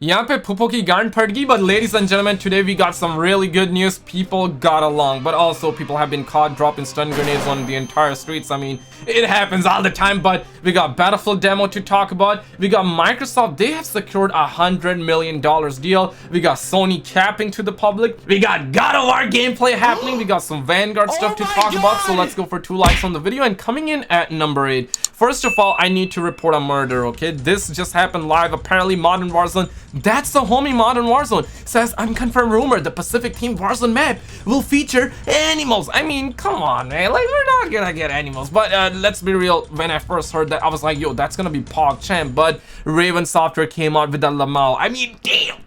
यहाँ पे फूफो की गांड फट गई, but ladies and gentlemen, today we got some really good news. People got along, but also people have been caught dropping stun grenades on the entire streets. I mean, it happens all the time, but we got Battlefield demo to talk about. We got Microsoft, they have secured $100 million deal. We got Sony capping to the public. We got God of War gameplay happening. We got some Vanguard stuff to talk about, so let's go for 2 likes on the video. And coming in at number 8, first of all, I need to report a murder, okay? This just happened live. Apparently, Modern Warzone, that's the homie Modern Warzone, says unconfirmed rumor the Pacific Team Warzone map will feature animals. I mean, come on, man. Like, we're not gonna get animals. But let's be real. When I first heard that, I was like, yo, that's gonna be PogChamp. But Raven Software came out with the Lamau. I mean, damn.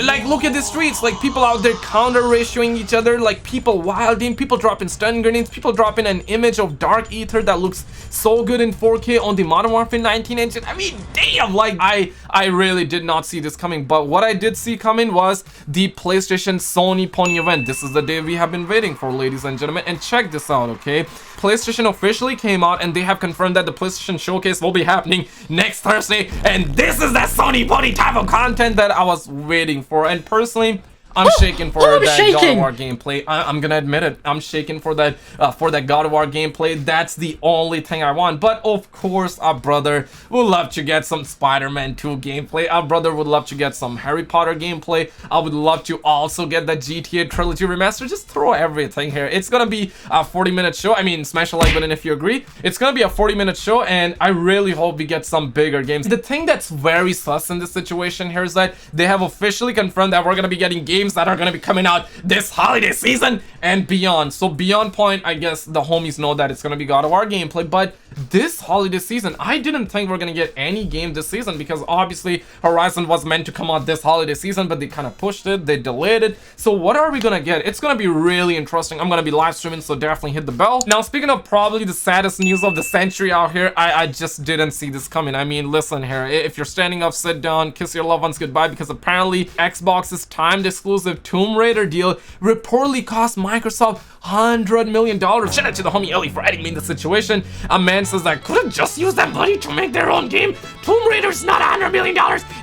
Like, look at the streets, like people out there counter ratioing each other, like people wilding, people dropping stun grenades, people dropping an image of Dark Ether that looks so good in 4K on the Modern Warfare 19 engine. I mean, damn, like I really did not see this coming, but what I did see coming was the PlayStation Sony Pony event. This is the day we have been waiting for, ladies and gentlemen, and check this out, okay? PlayStation officially came out and they have confirmed that the PlayStation Showcase will be happening next Thursday, and this is that Sony Pony type of content that I was waiting for. And personally, I'm shaking for that God of War gameplay. I'm gonna admit it. I'm shaking for that God of War gameplay. That's the only thing I want. But of course, our brother would love to get some Spider-Man 2 gameplay. Our brother would love to get some Harry Potter gameplay. I would love to also get that GTA Trilogy remaster. Just throw everything here. It's gonna be a 40-minute show. I mean, smash a like button if you agree. It's gonna be a 40-minute show, and I really hope we get some bigger games. The thing that's very sus in this situation here is that they have officially confirmed that we're gonna be getting games that are going to be coming out this holiday season and beyond. So beyond point, I guess the homies know that it's going to be God of War gameplay, but this holiday season, I didn't think we're going to get any game this season, because obviously Horizon was meant to come out this holiday season, but they kind of pushed it, they delayed it. So what are we going to get? It's going to be really interesting. I'm going to be live streaming, so definitely hit the bell. Now, speaking of probably the saddest news of the century out here, I just didn't see this coming. I mean, listen here, if you're standing up, sit down, kiss your loved ones goodbye, because apparently Xbox's timed exclusive Tomb Raider deal reportedly cost Microsoft $100 million. Shout out to the homie Ellie for adding me in the situation. A man says that couldn't just use that money to make their own game. Tomb Raider's not $100 million.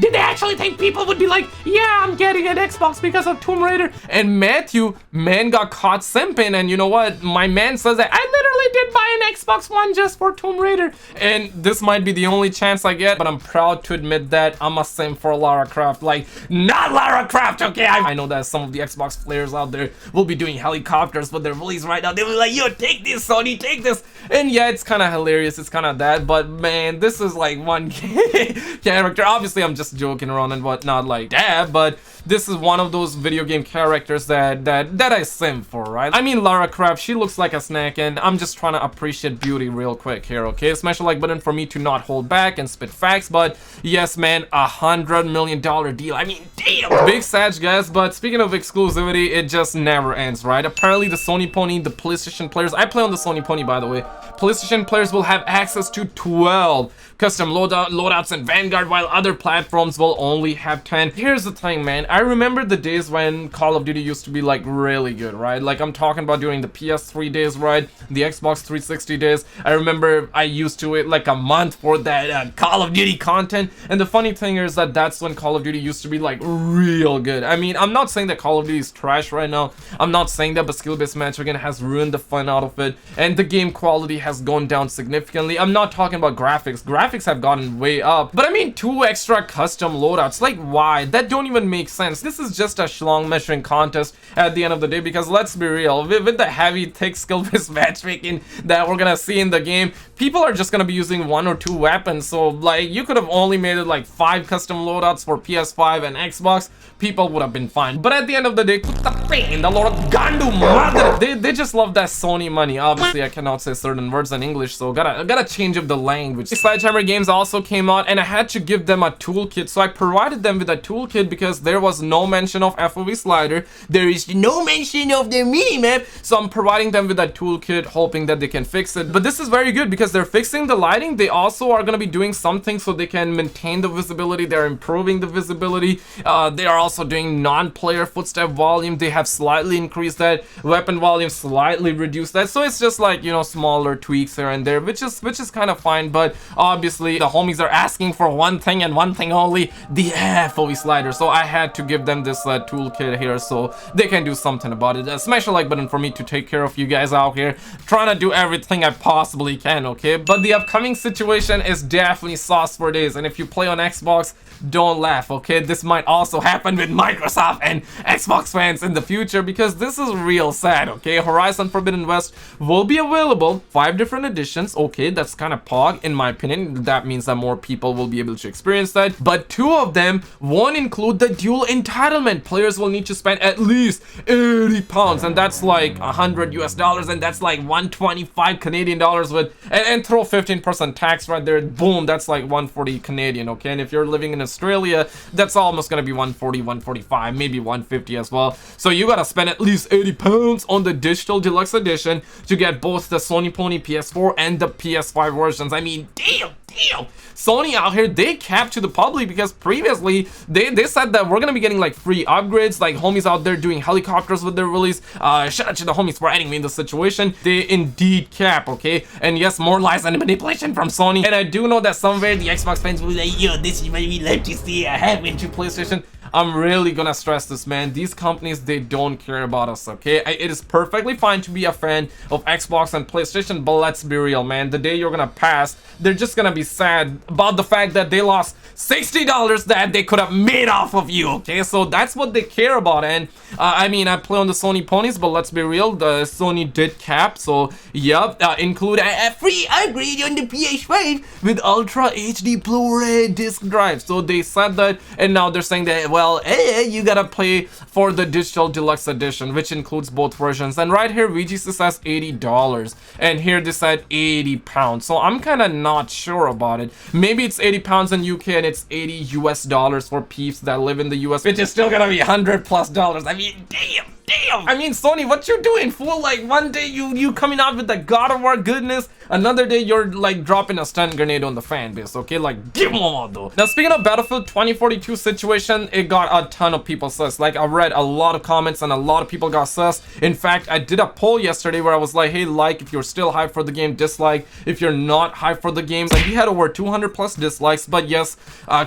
Did they actually think people would be like, yeah, I'm getting an Xbox because of Tomb Raider? And Matthew, man, got caught simping, and you know what? My man says that I literally did buy an Xbox One just for Tomb Raider, and this might be the only chance I get, but I'm proud to admit that I'm a simp for Lara Croft. Like, not Lara Croft, okay? I know that some of the Xbox players out there will be doing helicopters with their voice right now. They'll be like, yo, take this, Sony, take this. And yeah, it's kind of hilarious, it's kind of that, but man, this is like one character. Obviously, I'm just joking around and whatnot like that, but this is one of those video game characters that I simp for, right? I mean, Lara Croft, she looks like a snack, and I'm just trying to appreciate beauty real quick here, okay? Smash the like button for me to not hold back and spit facts, but yes, man, $100 million deal. I mean, damn! Big sad, guys, but speaking of exclusivity, it just never ends, right? Apparently, the Sony Pony, the PlayStation players, I play on the Sony Pony, by the way, PlayStation players will have access to 12 custom loadouts in Vanguard, while other platforms will only have 10. Here's the thing, man. I remember the days when Call of Duty used to be like really good, right? Like, I'm talking about during the PS3 days, right? The Xbox 360 days. I remember I used to wait like a month for that Call of Duty content. And the funny thing is that that's when Call of Duty used to be like real good. I mean, I'm not saying that Call of Duty is trash right now. I'm not saying that, but skill-based matchmaking has ruined the fun out of it, and the game quality has gone down significantly. I'm not talking about graphics. Graphics have gotten way up, but I mean 2 extra custom loadouts. Like, why? That don't even make sense. This is just a schlong measuring contest at the end of the day, because let's be real, with the heavy, thick skill-based matchmaking that we're gonna see in the game, people are just gonna be using 1 or 2 weapons. So like, you could have only made it like 5 custom loadouts for PS5 and Xbox, people would have been fine. But at the end of the day, they just love that Sony money. Obviously, I cannot say certain words in English, so gotta change up the language. Sledgehammer Games also came out, and I had to give them a toolkit, so I provided them with a toolkit because there was no mention of FOV slider, there is no mention of the mini-map, so I'm providing them with a toolkit, hoping that they can fix it. But this is very good because they're fixing the lighting. They also are going to be doing something so they can maintain the visibility. They're improving the visibility. They are also doing player footstep volume, they have slightly increased that. Weapon volume slightly reduced that. So it's just like, you know, smaller tweaks here and there, which is kind of fine. But obviously the homies are asking for one thing and one thing only, the FOV slider. So I had to give them this toolkit here so they can do something about it. Smash a like button for me to take care of you guys out here, trying to do everything I possibly can, okay? But the upcoming situation is definitely sauce for days, and if you play on Xbox, don't laugh, okay? This might also happen with Microsoft and Xbox fans in the future, because this is real sad, okay? Horizon Forbidden West will be available, 5 different editions, okay? That's kind of pog, in my opinion. That means that more people will be able to experience that, but 2 of them won't include the dual entitlement. Players will need to spend at least 80 pounds, and that's like $100 US, and that's like 125 Canadian dollars with, and throw 15% tax right there, boom, that's like 140 Canadian, okay? And if you're living in Australia, that's almost gonna be 140, 145, maybe 150 as well. So you gotta spend at least 80 pounds on the digital deluxe edition to get both the Sony Pony PS4 and the PS5 versions. I mean, damn. Sony out here, they capped to the public, because previously they said that we're gonna be getting like free upgrades, like homies out there doing helicopters with their release. Shout out to the homies for adding me in the situation. They indeed cap, okay? And yes, more lies and manipulation from Sony. And I do know that somewhere the Xbox fans will be like, yo, this is what we love to see happen to PlayStation. I'm really gonna stress this, man. These companies, they don't care about us, okay? It is perfectly fine to be a fan of Xbox and PlayStation, but let's be real, man. The day you're gonna pass, they're just gonna be sad about the fact that they lost $60 that they could have made off of you, okay? So that's what they care about. And I mean, I play on the Sony ponies, but let's be real, the Sony did cap. So yep, include a free upgrade on the PS5 with Ultra HD Blu-ray disc drive. So they said that, and now they're saying that, well, you gotta pay for the digital deluxe edition, which includes both versions. And right here VGC says $80, and here they said 80 pounds. So I'm kind of not sure about it. Maybe it's 80 pounds in UK and it's $80 US for peeps that live in the US, which is still gonna be $100+. I mean, damn. I mean, Sony, what you doing, fool? Like, one day you coming out with the God of War goodness, another day you're like dropping a stun grenade on the fan base, okay? Like, give them all though. Now, speaking of Battlefield 2042 situation, it got a ton of people sus. Like, I read a lot of comments and a lot of people got sus. In fact, I did a poll yesterday where I was like, hey, like if you're still hyped for the game, dislike if you're not hyped for the game. Like, we had over 200+ dislikes, but yes,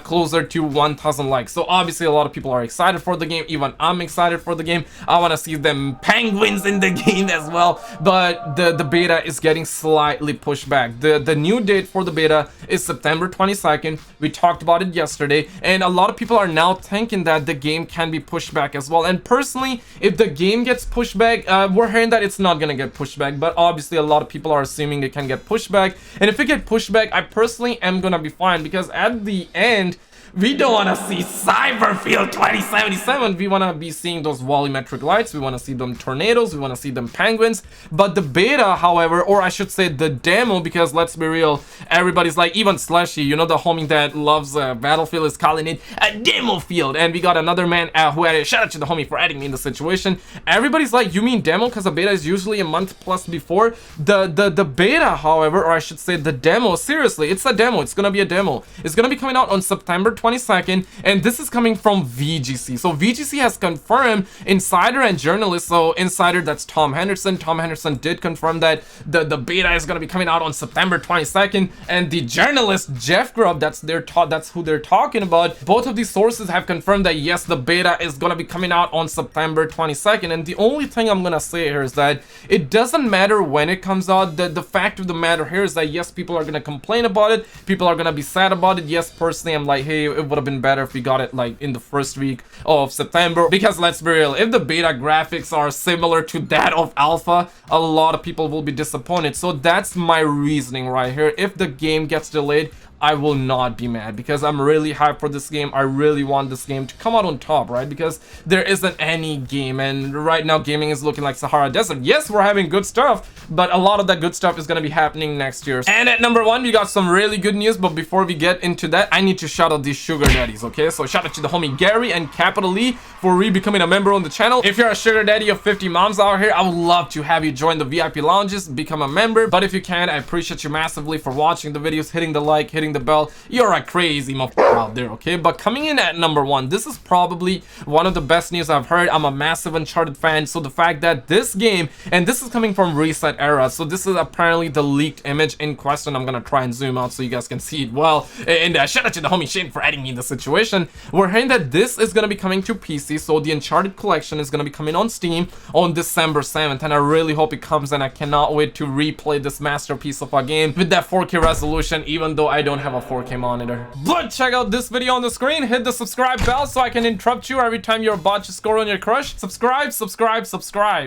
closer to 1,000 likes. So obviously a lot of people are excited for the game. Even I'm excited for the game. I want to see them penguins in the game as well, but the beta is getting slightly pushed back. The new date for the beta is September 22nd. We talked about it yesterday, and a lot of people are now thinking that the game can be pushed back as well. And personally, if the game gets pushed back, we're hearing that it's not gonna get pushed back, but obviously a lot of people are assuming it can get pushed back. And if it get pushed back, I personally am gonna be fine, because at the end, we don't want to see Cyberfield 2077. We want to be seeing those volumetric lights. We want to see them tornadoes. We want to see them penguins. But the beta, however, or I should say the demo, because let's be real, everybody's like, even Slushy, you know, the homie that loves Battlefield, is calling it a demo field. And we got another man who had a shout out to the homie for adding me in the situation. Everybody's like, you mean demo? Because the beta is usually a month plus before. The beta, however, or I should say the demo, seriously, it's a demo. It's going to be a demo. It's going to be coming out on September 22nd, and this is coming from VGC. So VGC has confirmed, insider and journalist. So insider, that's Tom Henderson. Tom Henderson did confirm that the beta is going to be coming out on September 22nd, and the journalist Jeff Grubb, that's who they're talking about. Both of these sources have confirmed that yes, the beta is going to be coming out on September 22nd. And the only thing I'm going to say here is that it doesn't matter when it comes out. The fact of the matter here is that yes, people are going to complain about it, people are going to be sad about it. Yes, personally, I'm like, hey, it would have been better if we got it like in the first week of September, because let's be real, if the beta graphics are similar to that of alpha, a lot of people will be disappointed. So that's my reasoning right here. If the game gets delayed, I will not be mad, because I'm really hyped for this game. I really want this game to come out on top, right? Because there isn't any game, and right now gaming is looking like Sahara Desert. Yes, we're having good stuff, but a lot of that good stuff is going to be happening next year. And at number 1, we got some really good news, but before we get into that, I need to shout out these sugar daddies, okay? So shout out to the homie Gary and Capital E for becoming a member on the channel. If you're a sugar daddy of 50 moms out here, I would love to have you join the VIP lounges, become a member. But if you can't, I appreciate you massively for watching the videos, hitting the like, hitting the bell, you're a crazy motherfucker out there, okay? But coming in at number 1, this is probably one of the best news I've heard. I'm a massive Uncharted fan, so the fact that this game, and this is coming from Reset Era, so this is apparently the leaked image in question. I'm gonna try and zoom out so you guys can see it well. And shout out to the homie Shane for adding me in the situation. We're hearing that this is gonna be coming to PC, so the Uncharted collection is gonna be coming on Steam on December 7th, and I really hope it comes, and I cannot wait to replay this masterpiece of a game with that 4K resolution, even though I don't have a 4K monitor. But check out this video on the screen, hit the subscribe bell so I can interrupt you every time you're about to score on your crush. Subscribe, subscribe, subscribe.